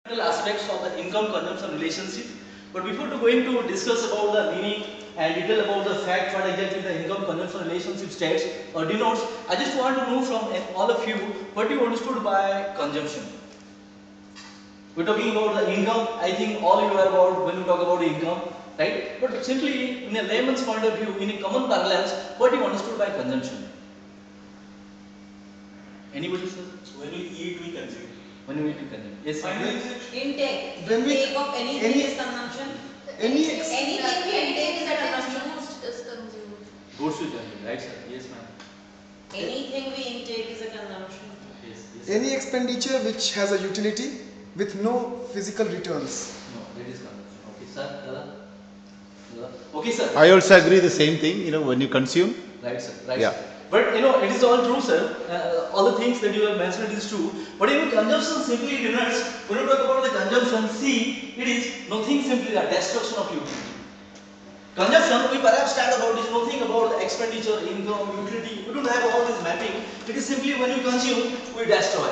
Aspects of the income consumption relationship. But before going to discuss about the meaning and detail about the fact what exactly the income consumption relationship states or denotes, I just want to know from all of you what you understood by consumption. We're talking about the income. I think all you are about when you talk about income, right? But simply in a layman's point of view, in a common parlance, what you understood by consumption? Anybody, sir? When we eat, we consume. When we eat, we consume. Yes, sir. Intake. When we- Intake of anything is consumption. Anything we intake is a consumption. Is consumed. Goods we consume, right, sir? Yes, ma'am. Anything we intake is a consumption. Yes, yes. Any expenditure which has a utility with no physical returns. No, that is consumption. Okay, sir. Dada? Dada? Okay, sir. I also agree the same thing, when you consume. Right, sir. Right. Yeah. Sir. But it is all true, sir. All the things that you have mentioned is true. But consumption simply denotes, when you talk about the consumption, see, it is nothing simply the destruction of utility. Consumption, we perhaps stand about is nothing about the expenditure, income, utility. We don't have all this mapping. It is simply when you consume, we destroy.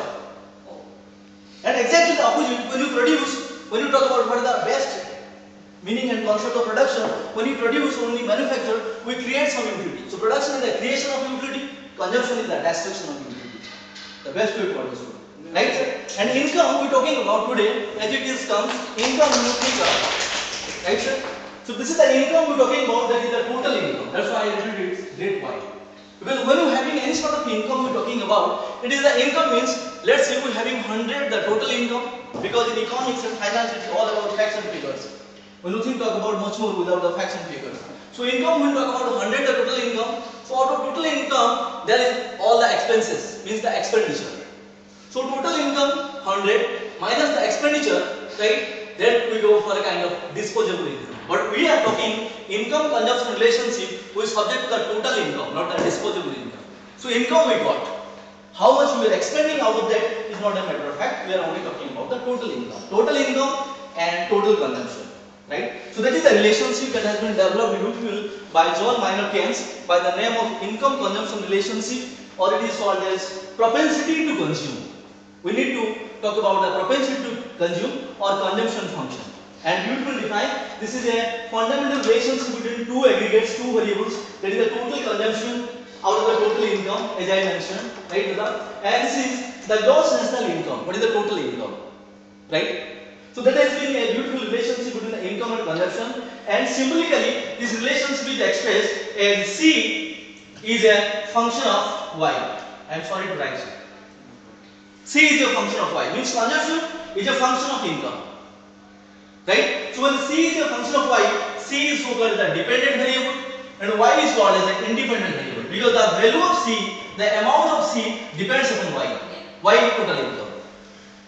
And exactly the opposite, when you produce, when you talk about what is the best meaning and concept of production, when you produce, only manufacture, we create some utility. So production is the creation of utility, consumption is the destruction of utility. The best way to understand. Right? And income we are talking about today, as it is comes, income you think of. Right, sir? So this is the income we are talking about, that is the total income. That's why I written it great why. Because when you are having any sort of income we are talking about, it is the income means, let's say we are having 100 the total income, because in economics and finance it is all about facts and figures. When you think talk about much more without the facts and figures. So income, when we talk about 100 the total income, so out of total income there is all the expenses, means the expenditure. So total income 100 minus the expenditure, right? Then we go for a kind of disposable income. But we are talking income consumption relationship which is subject to the total income, not the disposable income. So income we got. How much we are expending out of that is not a matter of fact. We are only talking about the total income. Total income and total consumption. Right? So that is the relationship that has been developed beautifully by John Maynard Keynes by the name of income consumption relationship, or it is called as propensity to consume. We need to talk about the propensity to consume or consumption function. And beautifully defined, this is a fundamental relationship between two aggregates, two variables, that is the total consumption out of the total income, as I mentioned, right? And this is the gross national income. What is the total income? Right? So that has been a beautiful relationship between the income and consumption, and symbolically this relationship is expressed as C is a function of Y. I am sorry to write so. C is a function of Y, means consumption is a function of income. Right? So when C is a function of Y, C is so called the dependent variable and Y is called as an independent variable, because the value of C, the amount of C depends upon Y. Y is total income.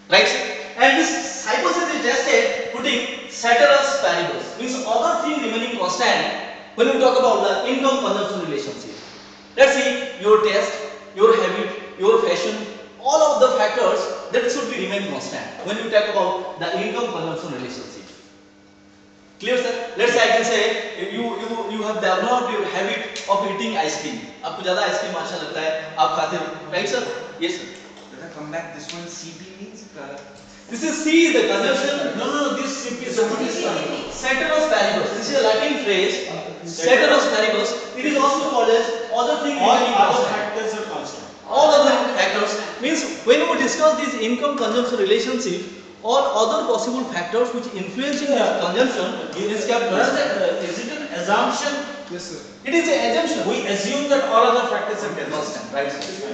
Right? And this hypothesis is tested putting ceteris paribus, means other thing remaining constant when we talk about the income consumption relationship. Let's see your taste, your habit, your fashion, all of the factors that should be remain constant when you talk about the income consumption relationship. Clear, sir? Let's say I can say you have developed your habit of eating ice cream. आपको ज़्यादा ice cream अच्छा लगता है, आप खाते हो, right, sir? Yes, sir. Let us come back. This one CP means. This is C, the consumption. No. This simply ceteris paribus. This is a Latin phrase. Ceteris paribus. It is also called as other thing. All other factors are constant. All other factors means when we discuss this income consumption relationship, all other possible factors which influencing the consumption is kept constant. Is it an assumption? Yes, sir. It is an assumption. We assume that all other factors are Constant, right?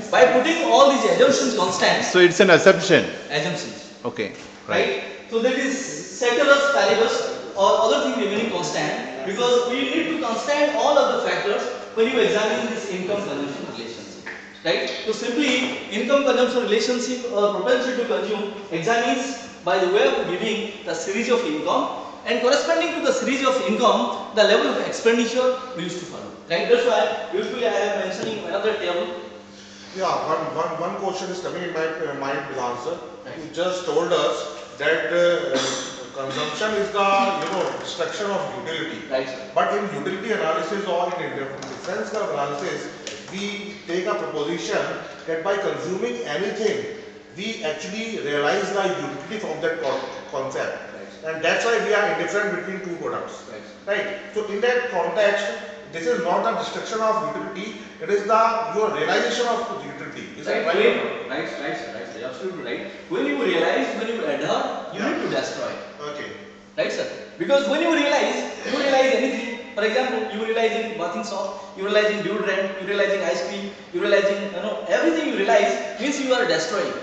By putting all these assumptions constant. So it's an assumption. Assumptions. Okay. Right? So that is ceteris paribus or other thing remaining constant, because we need to constant all of the factors when you examine this income consumption relationship. Right? So simply income consumption relationship or propensity to consume examines by the way of giving the series of income, and corresponding to the series of income the level of expenditure we used to follow. Right? That's why usually I am mentioning another table. Yeah, one question is coming in my mind with answer. Right. You just told us that consumption is the destruction of utility. Right, sir. But in utility analysis or in difference analysis, we take a proposition that by consuming anything, we actually realize the utility from that concept. And that's why we are indifferent between two products. Right. So in that context, this is not the destruction of utility, it is the your realization of utility. Is that right? Right, sir. You're absolutely right. When you realize, when you adhere, you need to destroy. Okay. Right, sir? Because when you realize anything. For example, you realize in bathing soap, you realize in deodorant, you realize in ice cream, you realize in everything you realize means you are destroying.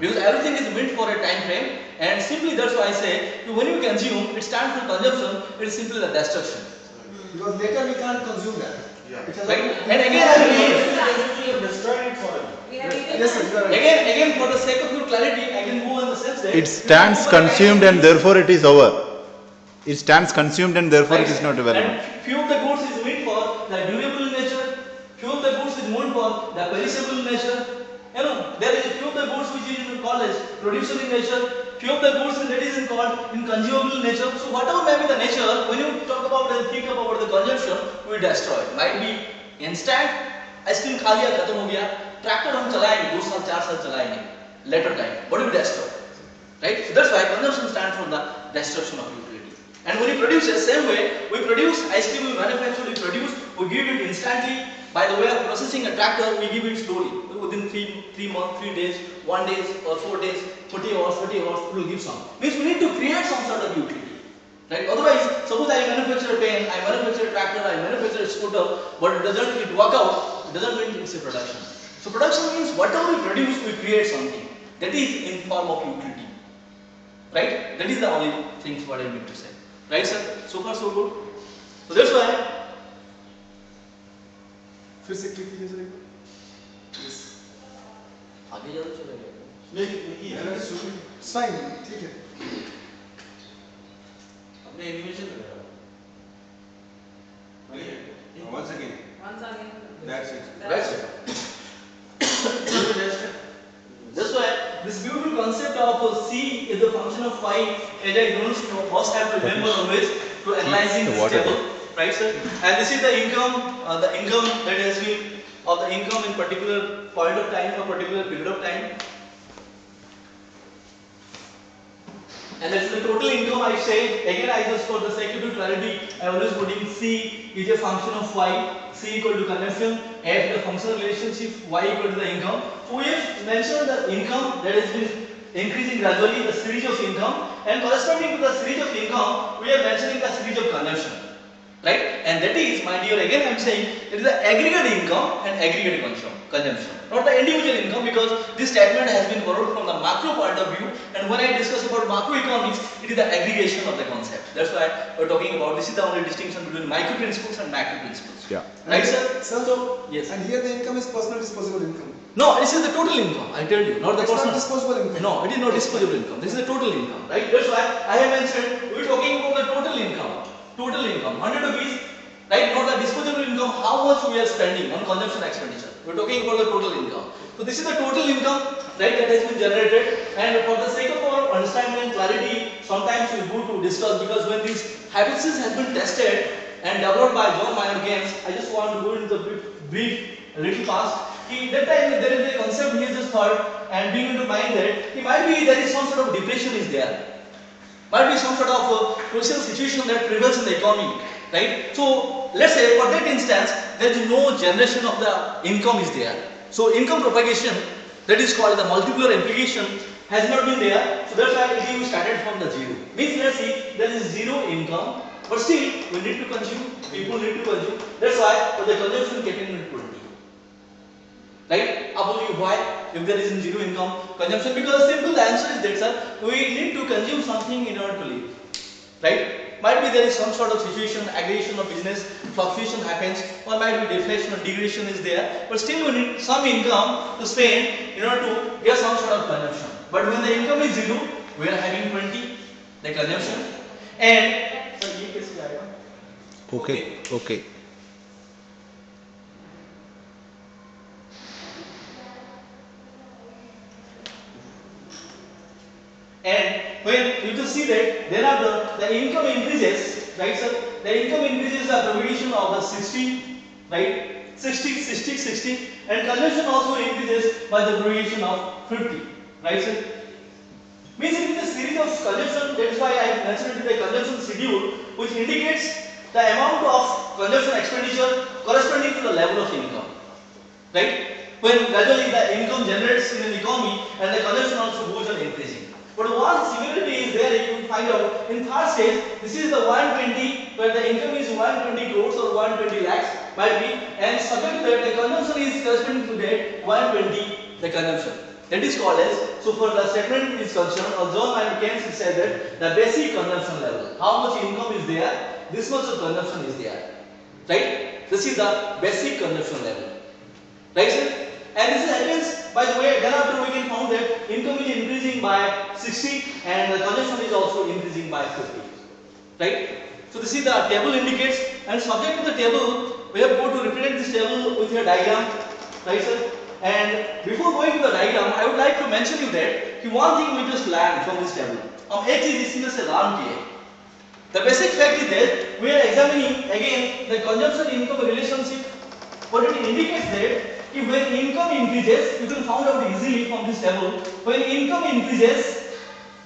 Because everything is meant for a time frame, and simply that's why I say when you consume, it stands for consumption. It is simply the destruction. Because later we can't consume that. Yeah. It has Right? already- And again, I repeat. You have destroyed it for you. We have even Yes, sir, you are right. Again, for the sake of your clarity, I can go on the sense that It stands consumed and therefore it is over. It stands consumed and therefore it is not available. And few of the goods is meant for the durable nature. Few of the goods is meant for the perishable nature. There is few of the goods which is called as producer in nature. Few of the goods that is called in consumable nature. So whatever may be the nature, when you talk about and think about the consumption, we destroy. Might be instant. Ice cream खा लिया खत्म हो गया. Tractor हम चलाएंगे 2 साल 4 साल चलाएंगे. Later time, what do we destroy? Right? So that's why consumption stands for the destruction of utility. And when you produce the same way, we produce ice cream, we manufacture, we produce, we give it instantly. By the way of processing a tractor, we give it slowly. Within 3 months, 3 days, 1 day or 4 days, 40 hours, it will give some. Means we need to create some sort of utility. Right? Otherwise, suppose I manufacture a pen, I manufacture a tractor, I manufacture a scooter, but doesn't it work out, it doesn't mean it's a production. So production means whatever we produce, we create something. That is in form of utility. Right? That is the only things what I need to say. Right, sir? So far so good. So that's why. फिर से click कीजिए sir एक बार. Yes. आगे ज़्यादा चलेगा. It's fine, ठीक है. अपने एनिमेशन लगाओ. Once again, once again. that's it. That's it. That's why this beautiful concept of C is the function of phi, as I don't must have to remember always to analyzing this table, right, sir? And this is the income that has been of the income in particular point of time or particular period of time. And that's the total income I say. Again, I just for the sake of clarity, I always putting C is a function of Y, C equal to consumption, F the functional relationship, Y equal to the income. So we have mentioned the income that has been increasing gradually, the series of income, and corresponding to the series of income, we are mentioning the series of consumption. Right? And that is, my dear, again I am saying, it is the aggregate income and aggregate consumption. Not the individual income, because this statement has been borrowed from the macro point of view, and when I discuss about macroeconomics, it is the aggregation of the concept. That's why we are talking about, this is the only distinction between micro principles and macro principles. Yeah. Right, sir? Sir, So, yes. and here the income is personal disposable income. No, this is the total income, I tell you, not the It's not personal. disposable income. No, it is not disposable income. This is the total income, right? That's why I have mentioned, we are talking about the total income. Total income, 100 rupees, right? Not the disposable income, how much we are spending on consumption expenditure. We are talking about the total income. So this is the total income, right, that has been generated, and for the sake of our understanding and clarity, sometimes we go to discuss, because when this hypothesis has been tested and developed by John Maynard Keynes, I just want to go into the brief a little fast. That time there is a concept he has just thought and bring into mind that it might be there is some sort of depression is there. Might be some sort of crucial situation that prevails in the economy, right? So let's say for that instance, there is no generation of the income is there. So income propagation, that is called the multiplier implication, has not been there. So that's why it is started from the zero. Means let's see, there is zero income, but still we need to consume, people need to consume. That's why for the consumption capability 20. Right? Above why? If there is zero income consumption, because simple answer is that, sir, we need to consume something in order to live. Right? Might be there is some sort of situation, aggregation of business, fluctuation happens, or might be deflation or degradation is there, but still we need some income to spend in order to get some sort of consumption. But when the income is zero, we are having 20, the consumption, and sir, ये कैसे आएगा? Okay. And when you can see that there are the income increases, right, sir? The income increases the propagation of the 60, right? 60, and consumption also increases by the propagation of 50. Right, sir? Means it is a series of consumption. That is why I mentioned it is a consumption schedule, which indicates the amount of consumption expenditure corresponding to the level of income. Right? When gradually the income generates in an economy and the consumption also goes on increasing. But one similarity is there, you will find out in third stage, this is the 120 where the income is 120 crores or 120 lakhs might be, and subject to that the consumption is corresponding to that 120 the consumption. That is called as, so for the statement is concerned, or John Maynard Keynes said that the basic consumption level, how much income is there, this much of consumption is there. Right? This is the basic consumption level. Right, sir? And this happens by the way, then after we can found that income is increasing by 60 and the consumption is also increasing by 50. Right? So this is the table indicates, and subject to the table, we have got to represent this table with a diagram. Right, sir? And before going to the diagram, I would like to mention you that one thing we just learned from this table. एक चीज इसमें से learn की है. The basic fact is that we are examining again the consumption income relationship. What it indicates that if when income increases, you can find out easily from this table. When income increases,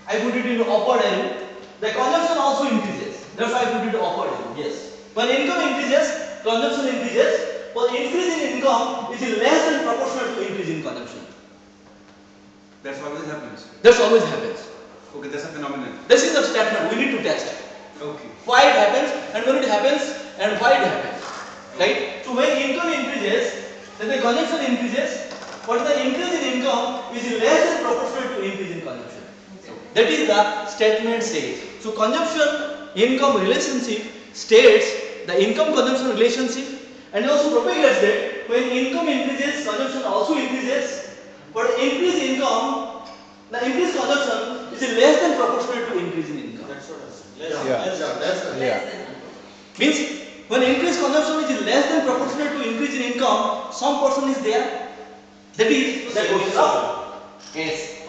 I put it into upward arrow. The consumption also increases. That's why I put it into upward arrow. Yes. When income increases, consumption increases. But increase in income is less than proportional to increase in consumption. That's always happens. That always happens. Okay, that's a phenomenon. This is the statement we need to test. Okay. Why it happens and when it happens and why it happens. Right? So when income increases, then the consumption increases, but the increase in income is less than proportional to increase in consumption. That is the statement says. So consumption income relationship states the income consumption relationship, and also propagates that when income increases, consumption also increases, but increase income, the increased consumption is less than proportional to increase in income. That's what I said. Means when increased consumption is less than proportional to increase in income, some portion is there. That is that goes up. Yes.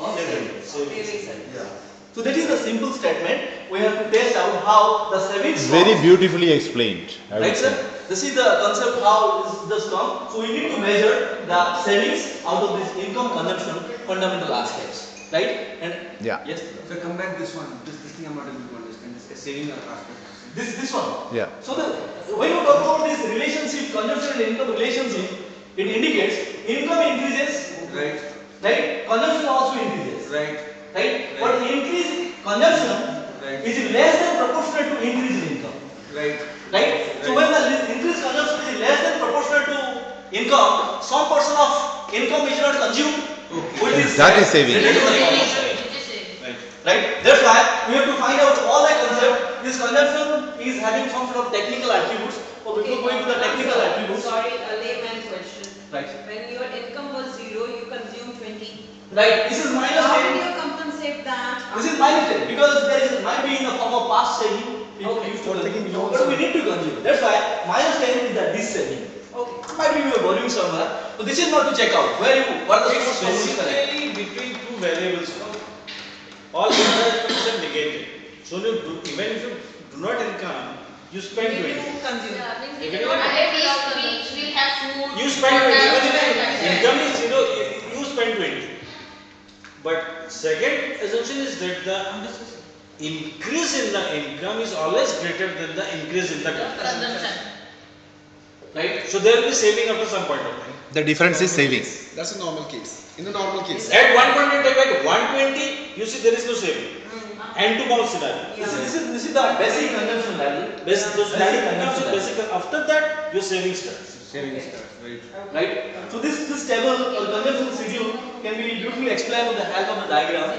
So that is the simple statement. We have to test out how the savings. Very beautifully explained. I would Right, say. sir? This is the concept how this come. So we need to measure the savings out of this income consumption fundamental aspects. Right? And Yeah. yes. So come back this one. This thing I'm not able to understand. This saving aspect. This one. Yeah. So when you talk about this relationship, consumption and income relationship, it indicates income increases, Right. right? Consumption also increases, Right. right? But increase in consumption Right. is less than proportional to increase in income, Right. right? So when the increased consumption is less than proportional to income, some portion of income is not consumed, which is That is saving. That is saving. Right? That's why we have to find out all the concept. This consumption is having some sort of technical attributes. Or before going to the technical attributes. Sorry, a layman question. Right. When your income was 0, you consume 20. Right. This is minus How 10. do you compensate that? This is minus 10 because there is might be in the form of past saving. People Okay. used to Or taking consume. loans. But we need to consume. That's why minus 10 is the this saving. Okay. Might be you are borrowing somewhere. So this is not to check out where you what the source from is correct. Basically between two variables, all interactions are negative. So even if you do not income, you spend You 20. consume. We have food. You spend 20. Even if income is 0, you spend 20. But second assumption is that the increase in the income is always greater than the increase in the consumption. Right? So there will be saving after some point of time. The difference is savings. That's a normal case. In a normal case. At one point in time, at 120, you see there is no saving. And to mount scenario. This is the basic consumption level. Basic consumption consumption, level. basic. After that, your saving starts. Saving starts. Right. Right? So this table or consumption schedule can be beautifully explained with the help of the diagram.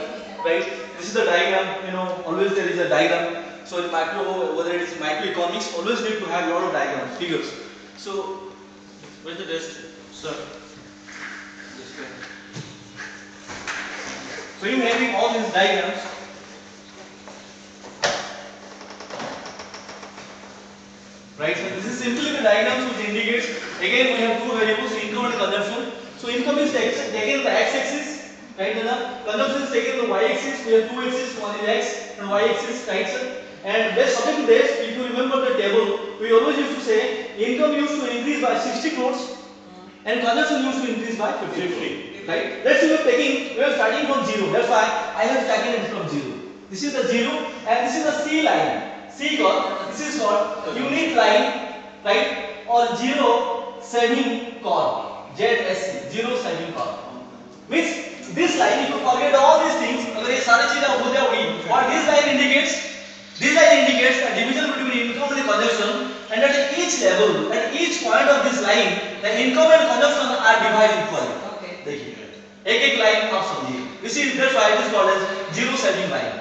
Right? This is the diagram, always there is a diagram. So in macro, whether it is microeconomics, always need to have a lot of diagrams, figures. So Where's the rest? Sir. So in having all these diagrams, right? So this is simply the diagrams which indicates, again we have two variables, income and consumption. So income is taken in the x-axis, right? And the consumption is taken in the y-axis. We have two axes, one is x and y-axis, right, sir? And based on this, if you remember the table, we always used to say income used to increase by 60 crores and consumption used to increase by 50 crores. right? Let's say we are starting from 0. That's why I have taken it from 0. This is the 0 and this is the C line. This is called unit line, right? Or zero saving chord. ZSC, zero saving chord. Means this line, if you forget all these things, अगर ये सारी चीजें हो जाओगी, what this line indicates? This line indicates a division between income and consumption, and at each level, at each point of this line, the income and consumption are divided equally. Okay. देखिए एक line आप समझिए. This is that's why it is called as zero saving line,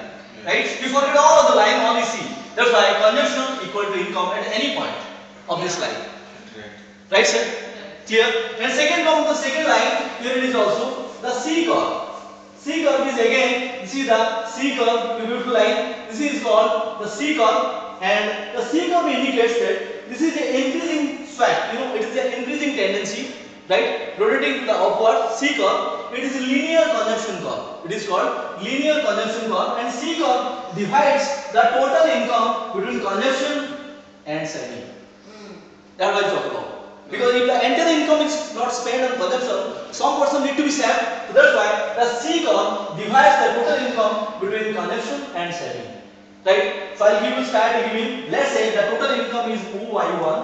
right? You forget all of the line, only see. That's why consumption equal to income at any point of this line. Right, sir? Clear? And second comes the second line. Here it is also the C curve. C curve is again, this is the C curve, beautiful line. This is called the C curve, and the C curve indicates that this is an increasing swag. You know, it is an increasing tendency, right? Rotating to the upward. C curve. It is a linear consumption curve. It is called linear consumption curve, and C curve divides the total income between consumption and saving. That's what I talk about. Because if the entire income is not spent on consumption, some portion need to be saved. So that's why the C curve divides the total income between consumption and saving. Right? So I'll give you giving. Let's say the total income is OY1.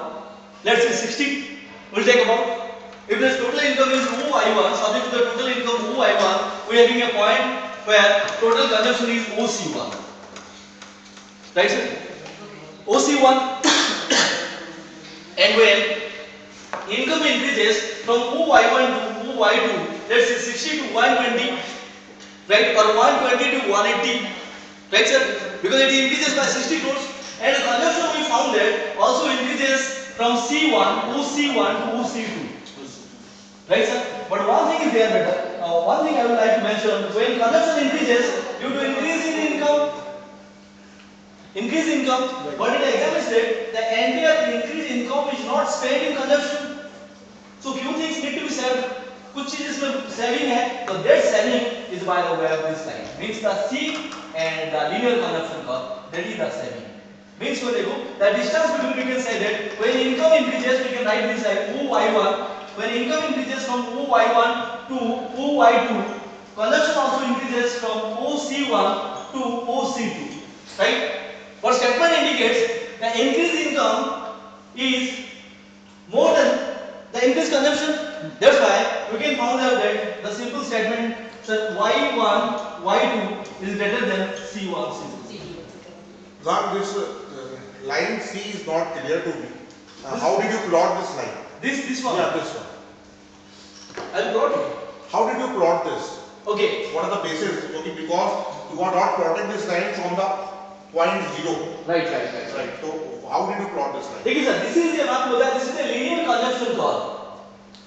Let's say 60. We'll take about. If the total income is OY1, subject to the total income OY1, we are having a point where total consumption is OC1. Right, sir? OC1. And when income increases from OY1 to OY2, let's say 60 to 120, right, or 120 to 180, right, sir? Because it increases by 60 crores, and the consumption we found that also increases from C1, OC1 to OC2, right, sir? But one thing is there, better. One thing I would like to mention: when consumption increases due to increase in income, but in the exam state, the entire increased income is not spent in consumption. So few things need to be saved. कुछ चीज़ इसमें saving है, so that saving is by the way of this line. Means the C and the linear consumption curve, that is the saving. Means what देखो, the distance between, we can say that when income increases, we can write this like OY1. When income increases from OY1 to OY2, consumption also increases from OC1 to OC2, right? What statement indicates the increased income is more than the increased consumption. That's why we can find out that the simple statement says Y1, Y2 is greater than C1, C2. Ram, this line C is not clear to me. How did you plot this line? This one. Yeah, this one. I'll plot it. How did you plot this? Okay. What are the bases? Okay, because you are not plotting this line from the point 0. Right. Right. So how did you plot this line? देखिए sir, this is a linear consumption curve.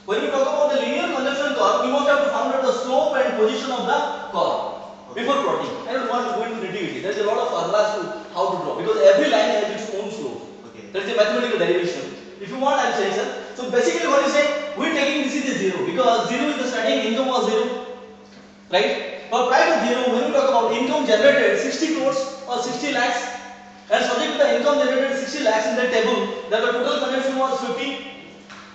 When we talk about the linear consumption curve, we must have to find out the slope and position of the curve before plotting. I don't want to go into nitty-gritty. There is a lot of formulas to how to draw, because every line has its own slope. Okay. There is a mathematical derivation. If you want, I will say, sir. So basically, what you say, we are taking this is a 0 because 0 is the starting income was 0, right? But prior to 0, when we talk about income generated 60 crores or 60 lakhs, and subject to the income generated 60 lakhs in the table, that the total consumption was 50.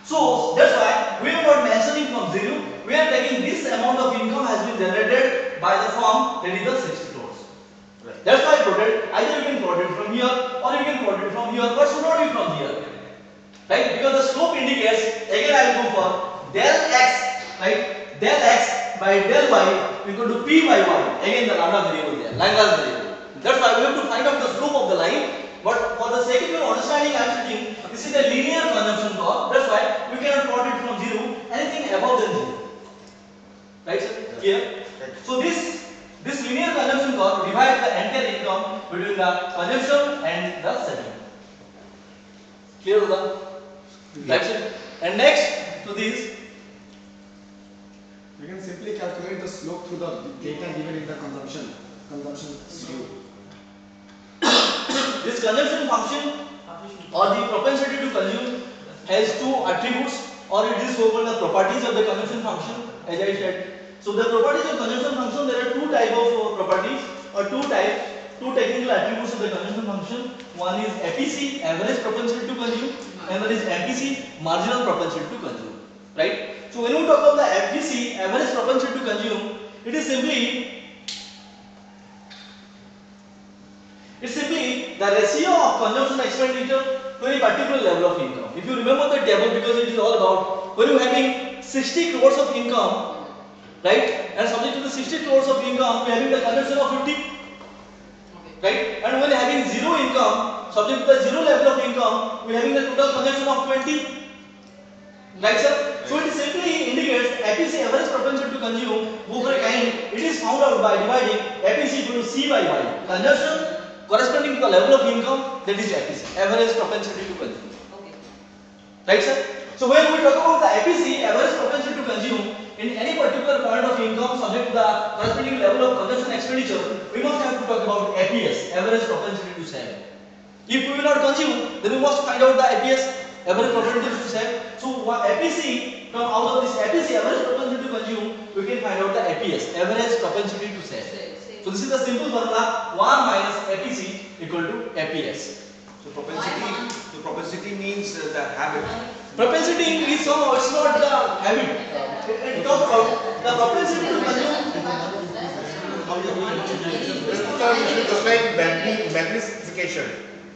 So that's why we are not mentioning from 0. We are taking this amount of income has been generated by the firm, that is the 60 crores. Right. That's why I plot it. Either you can plot it from here or you can plot it from here, but should not be from here. Right? Because the slope indicates, again I will go for del x, right? Del x by del y equal to p by y. Again the lambda variable there, Lagrange variable. That's why we have to find out the slope of the line. But for the sake of your understanding, I am saying this is a linear consumption curve. That's why we cannot plot it from 0, anything above than 0. Right, sir? Clear? So this linear consumption curve divides the entire income between the consumption and the saving. Clear, Pradhan? Right, sir? And next to this, We can simply calculate the slope through the data given in the consumption slope. this consumption function or the propensity to consume has two attributes, or it is so-called the properties of the consumption function, as I said. So the properties of consumption function, there are two types of properties or two technical attributes of the consumption function. One is APC, average propensity to consume, and that is MPC, marginal propensity to consume. Right? So when we talk about the FPC, average propensity to consume, it is simply the ratio of consumption expenditure to any particular level of income. If you remember the table, because it is all about when you are having 60 crores of income, right? And subject to the 60 crores of income, we are having the consumption of 50, right? And when having zero income, subject to the zero level of income, we are having the total consumption of 20. Right, sir? So it simply indicates APC, average propensity to consume, over a kind. It is found out by dividing APC equal to C by Y. Consumption corresponding to the level of income, that is APC, average propensity to consume. Okay. Right, sir? So when we talk about the APC, average propensity to consume, in any particular point of income subject to the corresponding level of consumption expenditure, we must have to talk about APS, average propensity to save. If we will not consume, then we must find out the APS, average propensity to save. So APC, from out of this APC, average propensity to consume, we can find out the APS, average propensity to save. So this is the simple formula, 1 minus APC equal to APS. So propensity means the habit. Propensity is somehow, it's not the habit. It talks about the propensity to consume. Just like magnification.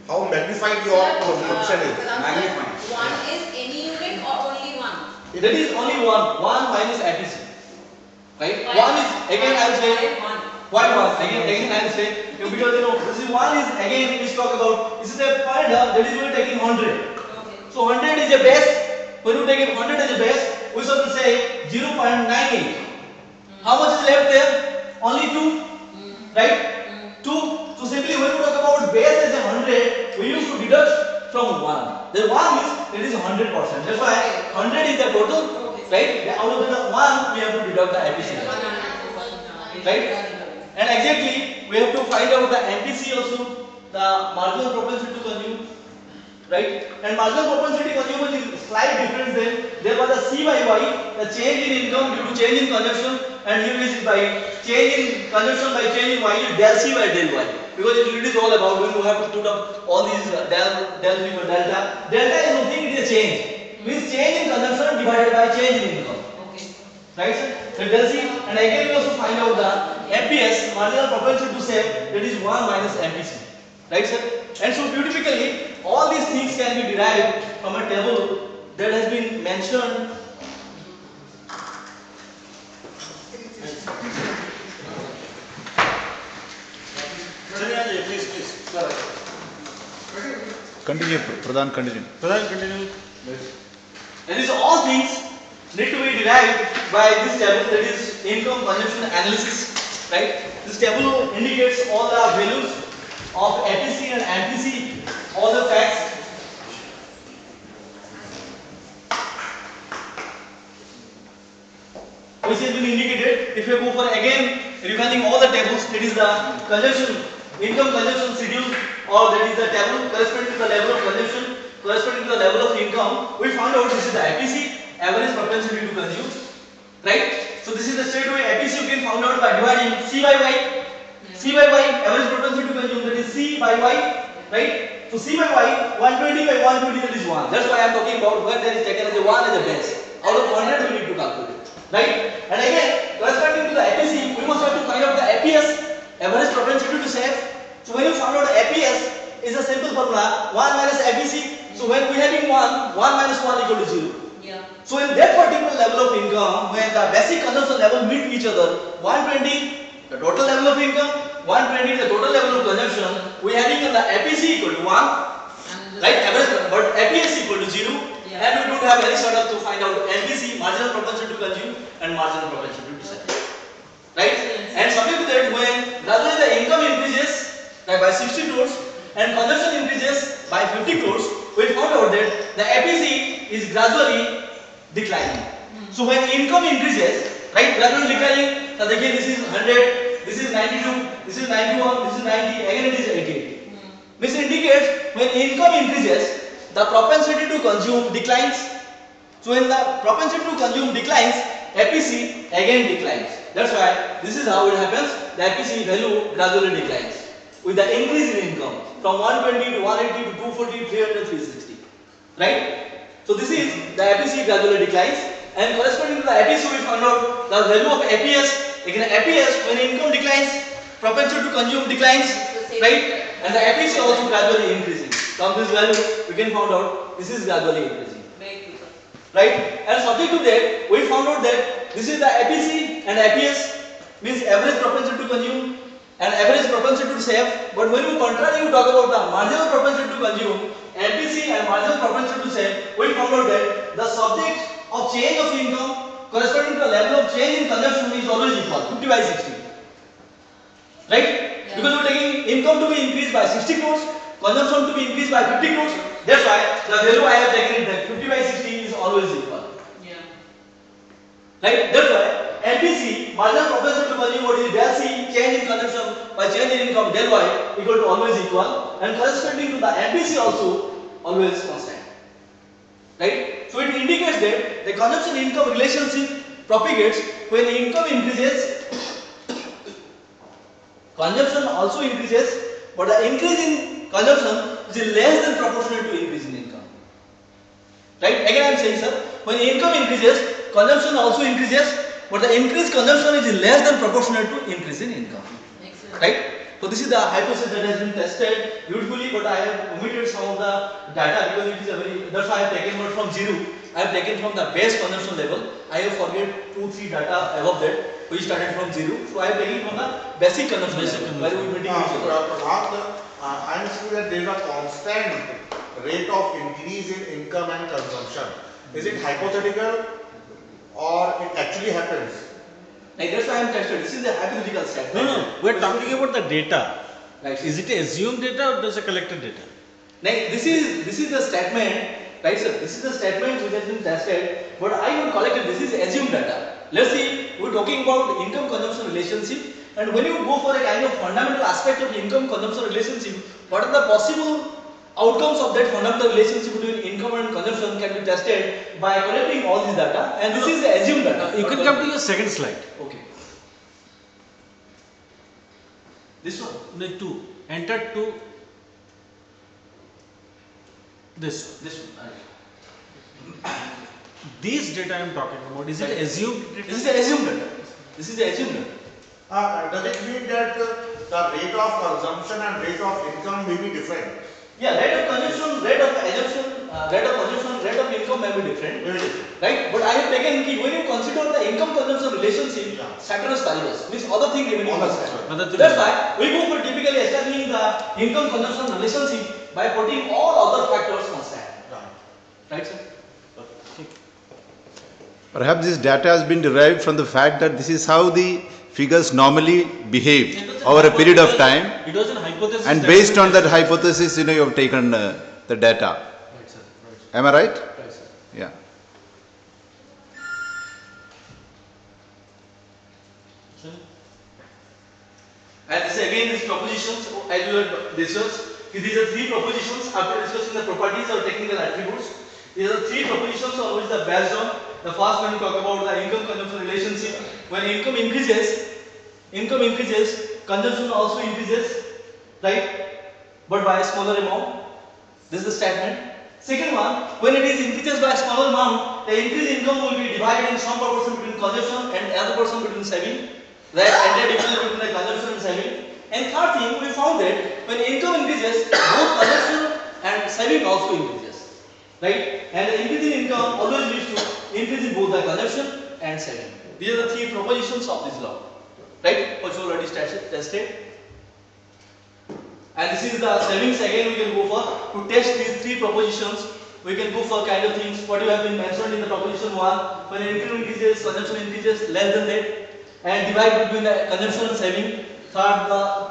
How magnified your consumption is. Magnified. One is any unit or only one? That is only 1 minus APC. Right? Why? 1 is, again I will say, One. why 1? Again I will say, because this is 1 is, again let's talk about, this is a point that is we are taking 100. Okay. So 100 is a base. When you take 100 as a base, we shall say 0.98. How much is left there? Only 2. Right? 2. So simply when we talk about base as a 100, we used to deduct from 1. The 1 is, it is 100%. That's why 100 is the total. Right? Out of the 1, we have to deduct the APC. Right? And exactly, we have to find out the MPC also, the marginal propensity to consume. Right? And marginal propensity to consume is slight difference then. There was a C by Y, the change in income due to change in consumption, and here is by change in consumption by change in Y is del C by del Y. Because it is all about when you have to put up all these del C by delta. Delta is nothing, it is a change. Means change in consumption divided by change in income. Okay. Right, sir? So del C, and again we also find out the MPS, marginal propensity to save, that is 1 minus MPC. Right, sir? And so beautifully, all these things can be derived from a table that has been mentioned. Please. Continue, Pradhan, continue. And these all things need to be derived by this table, that is income consumption analysis. Right? This table indicates all the values of APC and MPC, all the facts. Which has been indicated. If you go for again revising all the tables, that is the consumption, income consumption schedule, or that is the table corresponding to the level of consumption, corresponding to the level of income. We found out this is the APC, average propensity to consume. Right? So this is the straightaway APC you can find out by dividing C by Y. C by Y, average propensity to consume, that is C by Y. Right? So C by Y, 120 by 120, that is 1. That's why I am talking about where there is taken as a 1 as a base. Out of 100 we need to calculate. Right? And again, corresponding to the APC, we must have to find out the APS, average propensity to save. So when you find out APS, is a simple formula, 1 minus APC. So when we are having 1 minus 1 equal to 0. Yeah. So in that particular level of income, when the basic consumption level meet each other, 120 the total level of income, 120 the total level of consumption, we are having the APC equal to 1, right? Average, but APS equal to 0, Yeah. and we don't have any sort of to find out MPC, marginal propensity to consume, and marginal propensity to save. Right? And subject to that, when gradually the income increases like by 60 crores and consumption increases by 50 crores, we found out that the APC is gradually declining. So when income increases, right, gradually declining, so again this is 100, this is 92, this is 91, this is 90, again it is 88. This indicates when income increases, the propensity to consume declines. So when the propensity to consume declines, APC again declines. That's why this is how it happens. The APC value gradually declines with the increase in income from 120 to 180 to 240, 300, 360. Right? So this is the APC gradually declines, And corresponding to the APC, we found out the value of APS. Again, APS, when income declines, propensity to consume declines, right? And the APC also gradually increasing. From this value, we can find out this is gradually increasing. Very true, sir. Right? And subject to that, we found out that this is the APC and APS means average propensity to consume and average propensity to save. But when we contrary talk about the marginal propensity to consume, APC and marginal propensity to save, we found out that the subject of change of income corresponding to the level of change in consumption is always equal, 50 by 60. Right? Yeah. Because we are taking income to be increased by 60 crores, consumption to be increased by 50 crores. That's why the value I have taken it that 50 by 60 is always equal. Yeah. Right? That's why MPC, marginal propensity to consume, what is del C, change in consumption by change in income del Y equal to always equal, and corresponding to the MPC also always constant. Right? So it indicates that the consumption income relationship propagates when income increases, consumption also increases, but the increase in consumption is less than proportional to increase in income. Right? Again I am saying, sir, when income increases, consumption also increases, but the increased consumption is less than proportional to increase in income. Excellent. Right? So this is the hypothesis that has been tested beautifully, but I have omitted some of the data because it is a very, that's why I have taken not from zero, I have taken from the base consumption level. I have forget 2-3 data above that, which started from zero. So I have taken from the basic consumption level, where we meeting each other. Pradhan, I am saying that there is a constant rate of increase in income and consumption. Is it hypothetical or it actually happens? Like that's why I am tested. This is the hypothetical statement. No, we're talking about the data. Right. Is it assumed data or does it collected data? Like this is the statement, right sir? This is the statement which has been tested, but I would collect it. This is assumed data. Let's see, we're talking about income consumption relationship, and when you go for a kind of fundamental aspect of income consumption relationship, what are the possible outcomes of that fundamental relationship between income and consumption can be tested by collecting all this data, and this is the assumed data. You can come to your second slide. Okay. This one. The two. Enter to this one. This one. These data I am talking about, is it assumed data? This is the assumed data. This is the assumed data. Does it mean that the rate of consumption and rate of income may be different? Yeah, rate of consumption, rate of assumption, rate of income may be different, Very different. right? But I have taken key when you consider the income consumption relationship, Yeah. ceteris paribus means other thing remaining Other constant. things. Other thing. That's why we go for typically establishing the income consumption relationship by putting all other factors constant, right, sir? Perhaps this data has been derived from the fact that this is how the figures normally behave over a period of time, It was an hypothesis. and that based we on that tested. hypothesis, you have taken the data. Right, sir. Right, Am I right? sir. Right, sir. Yeah. And this again is propositions as you have discussed. These are three propositions after discussing the properties or technical attributes. These are three propositions on which they are based on. The first one we talk about the income consumption relationship. When income increases, consumption also increases, right? But by a smaller amount. This is the statement. Second one, when it is increases by a smaller amount, the increased income will be divided in some proportion between consumption and another portion between saving. Right? And the difference between the consumption and saving. And third thing, we found that when income increases, both consumption and saving also increases. Right? And the increase in income always leads to increase in both the consumption and saving. These are the three propositions of this law. Right? Which we already tested. And this is the savings again we can go for. To test these three propositions, we can go for kind of things what you have been mentioned in the proposition 1. When income increases, consumption increases less than that. And divide between the consumption and saving. Third,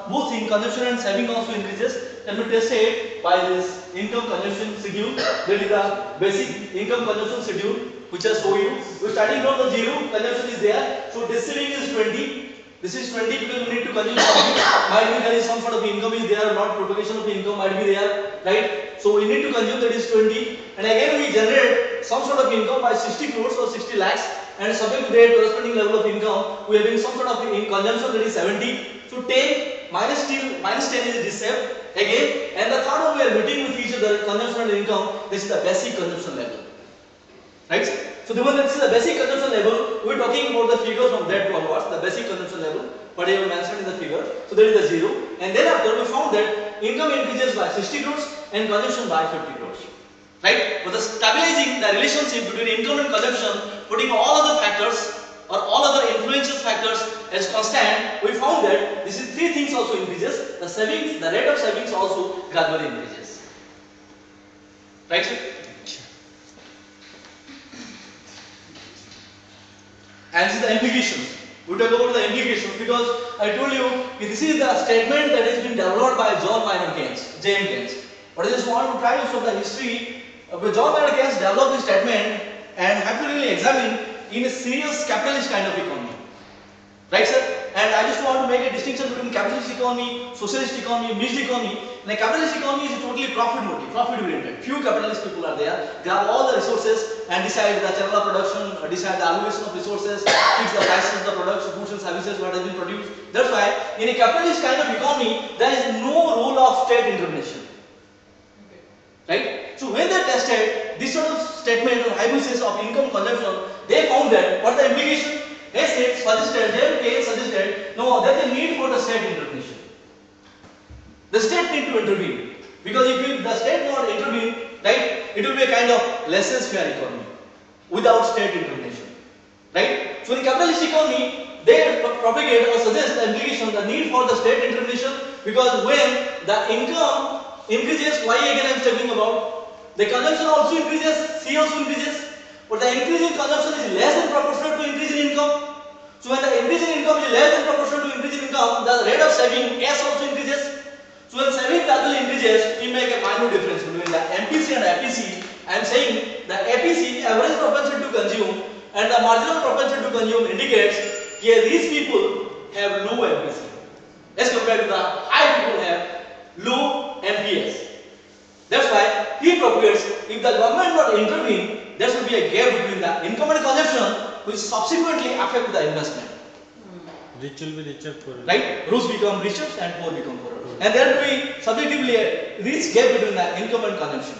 both in consumption and saving also increases. Can be tested by this income consumption schedule. That is the basic income consumption schedule which I show you. So starting from the zero, consumption is there. So this saving is 20. This is 20 because we need to consume something. Might be there is some sort of income is there, not propagation of income might be there, right? So we need to consume, that is 20. And again we generate some sort of income by 60 crores or 60 lakhs. And subject to that corresponding level of income, we are having some sort of consumption, that is 70. So 10 minus 10 is this step again. And the third one we are meeting with each other, consumption and income. This is the basic consumption level, right? So the one that is the basic consumption level, we are talking about the figure from that onwards, the basic consumption level, whatever mentioned in the figure. So that is the 0. And then after we found that income increases by 60 crores and consumption by 50 crores. Right? For the stabilizing the relationship between income and consumption, putting all other factors or all other influential factors as constant, we found that this is three things also increases. The savings, the rate of savings also gradually increases. Right, sir? And this is the implications. We talk about the implications because I told you this is the statement that has been developed by John Maynard Keynes, J.M. Keynes. But I just want to try to show the history where John Maynard Keynes developed this statement and have to really examine in a serious capitalist kind of economy. Right, sir? And I just want to make a distinction between capitalist economy, socialist economy, mixed economy. In a capitalist economy is totally profit motive, profit oriented. Few capitalist people are there, grab all the resources and decide the channel of production, decide the allocation of resources, fix the prices of the products, goods and services what has been produced. That's why in a capitalist kind of economy there is no role of state intervention. Right? So when they tested this sort of statement or hypothesis of income consumption, they found that what the implication? They suggested, J.M. Keynes suggested, no, there is a need for the state intervention. The state need to intervene because if the state not intervene, right, it will be a kind of laissez-faire economy without state intervention. Right? So in capitalist economy, they propagate or suggest the implication, the need for the state intervention because when the income increases, why again I am talking about, the consumption also increases, C also increases, but the increase in consumption is less than proportional to increase in income. So when the increase in income is less than proportional to increase in income, the rate of saving S also increases. So when saving gradually increases, we make a minor difference between the MPC and APC. I am saying the APC, average propensity to consume, and the marginal propensity to consume indicates that these people have low MPC as compared to the high people have low MPS. That's why he propagates if the government not intervene, there should be a gap between the income and consumption which subsequently affect the investment. Rich will be richer, poor. Right? Rich become richer and poor become poorer. And there will be subjectively a rich gap between the income and consumption.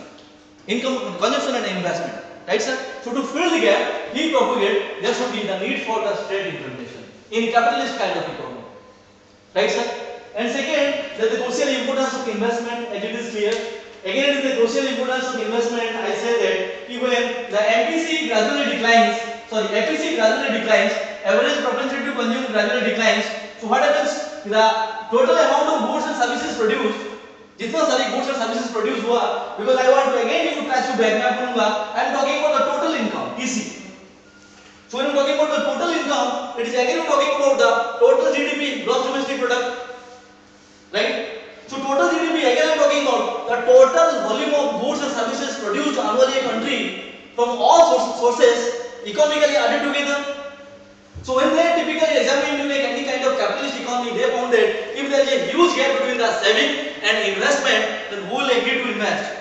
Income, consumption and investment. Right, sir? So to fill the gap, he propagates there should be the need for the state intervention in capitalist kind of economy. Right, sir? And second, there is the crucial importance of investment, as it is clear. Again, it is the crucial importance of investment. I say that when the MPC gradually declines, APC gradually declines, average propensity to consume gradually declines. So what happens? The total amount of goods and services produced, जितना सारी goods and services produced हुआ, because I want to again you touch you back, मैं बोलूँगा, I am talking about the total income, TC. So when I am talking about the total income, it is again talking about the total GDP, gross domestic product, right? So total GDP, again I am talking about the total volume of goods and services produced annually in a country from all sources economically added together. So when they typically examine like any kind of capitalist economy, they found that if there is a huge gap between the saving and investment, then who will agree to invest?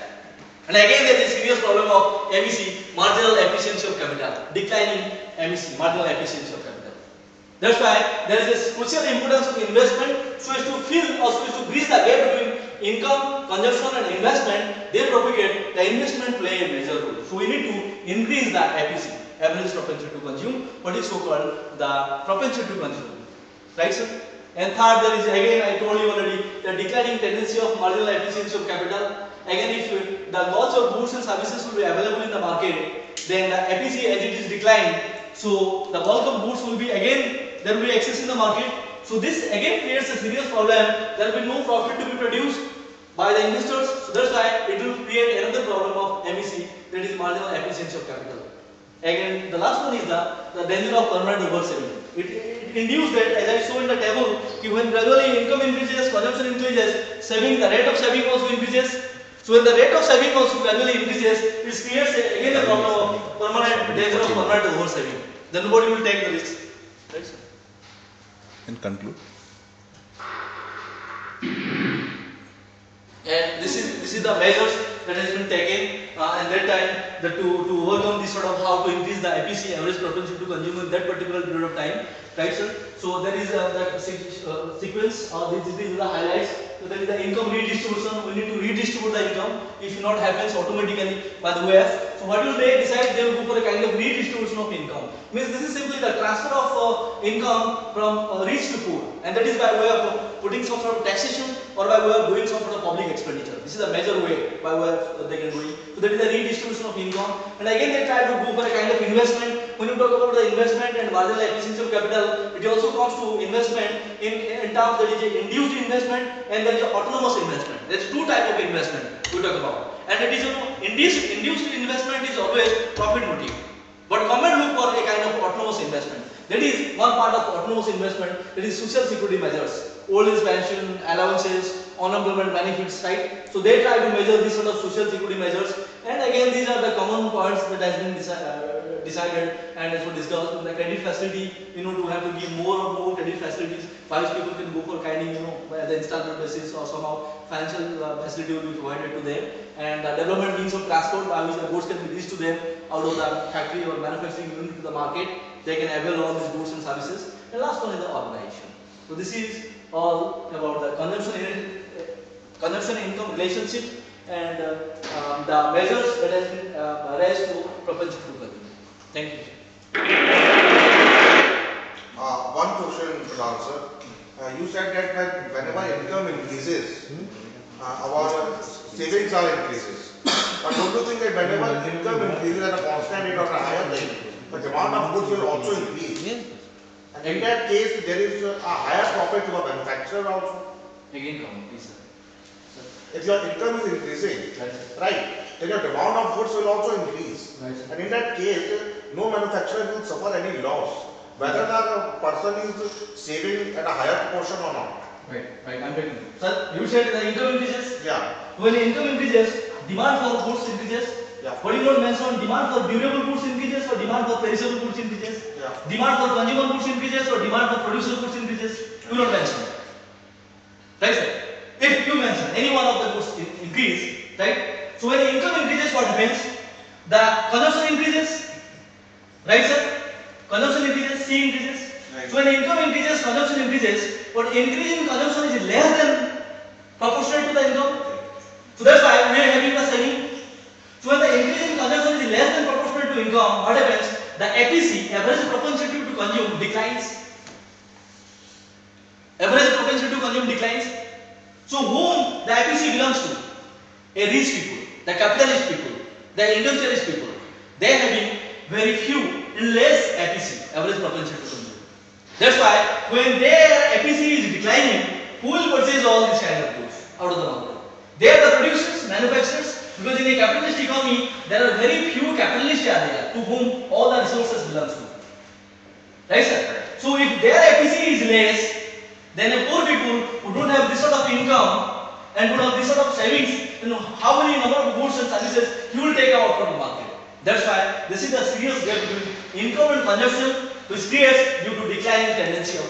And again there is a serious problem of MEC, marginal efficiency of capital, declining MEC, marginal efficiency of capital. That's why there is this crucial importance of investment so as to fill or so as to bridge the gap between income, consumption and investment. They propagate the investment play a major role. So we need to increase the APC, average propensity to consume, what is so called the propensity to consume. Right, sir? And third, there is again I told you already the declining tendency of marginal efficiency of capital. Again, if the lots of goods and services will be available in the market, then the APC as it is declined, so the bulk of goods will be again there will be excess in the market. So this again creates a serious problem. There will be no profit to be produced by the investors. So that's why it will create another problem of MEC, that is marginal efficiency of capital. Again, the last one is the danger of permanent oversaving. It induces that, as I show in the table, when gradually income increases, consumption increases, saving, the rate of saving also increases. So when the rate of saving also gradually increases, it creates again a problem of permanent danger of permanent oversaving. Then nobody will take the risk. Right, sir? And conclude. And this is the measures that has been taken and that time to overcome this sort of how to increase the APC, average propensity to consume in that particular period of time, right, sir? So there is that sequence or this is the highlights. So there is the income redistribution. We need to redistribute the income. If not happens automatically by the OF. So what will they decide? They will go for a kind of redistribution of income. Means this is simply the transfer of income from rich to poor, and that is by way of putting some sort of taxation or by way of doing some sort of public expenditure. This is a major way by way of they can do it. So that is the redistribution of income, and again they try to go for a kind of investment. When you talk about the investment and marginal efficiency of capital, it also comes to investment in terms that is a induced investment and there is a autonomous investment. There is two type of investment we talk about. And it is induced investment is always profit motive. But government look for a kind of autonomous investment. That is one part of autonomous investment. That is social security measures, old age pension, allowances, unemployment benefits, right? So they try to measure these sort of social security measures. And again, these are the common points that has been decided and also discussed. In the credit facility, to have to give more and more credit facilities, by which people can go for kind by the installment basis or somehow financial facility will be provided to them. And development means of transport by which the goods can be reached to them out of the factory or manufacturing unit to the market. They can avail all these goods and services. And last one is the organization. So this is all about the consumption income relationship and the measures that has been raised to propensity to consume. Thank you. One question to answer. You said that whenever income increases, our savings are increases. But don't you think that whenever income increases at a constant rate or a higher rate, the demand of goods will also increase? And in that case, there is a higher profit to the manufacturer also. Again, come, please, sir. If your income is increasing, right, then your demand of goods will also increase. Right. And in that case, no manufacturer will suffer any loss, whether the person is saving at a higher proportion or not. Right, I'm taking it. Sir, you said the income increases. Yeah. When income increases, demand for goods increases. Yeah. What you not mention, demand for durable goods increases or demand for perishable goods increases? Yeah. Demand for consumer goods increases or demand for producer goods increases? You not mention. Right, sir? If you mention any one of the goods increase, right? So when the income increases, what happens? The consumption increases. Right, sir? Consumption increases, C increases. Right. So when the income increases, consumption increases, but increase in consumption is less than proportional to the income. So that's why we are having the saving. So when the increase in consumption is less than proportional to income, what happens? The APC, average propensity to consume, declines. Average propensity to consume declines. So whom the APC belongs to? A rich people, the capitalist people, the industrialist people. They are having very few and less APC, average propensity to consume. That's why when their APC is declining, who will purchase all these kind of goods out of the market? They are the producers, manufacturers, because in a capitalist economy, there are very few capitalists there to whom all the resources belongs to. Right, sir? So if their APC is less, then a poor people who don't have this sort of income and don't have this sort of savings, how many number of goods and services he will take out from the market. That's why this is a serious gap between income and consumption, which creates due to declining tendency of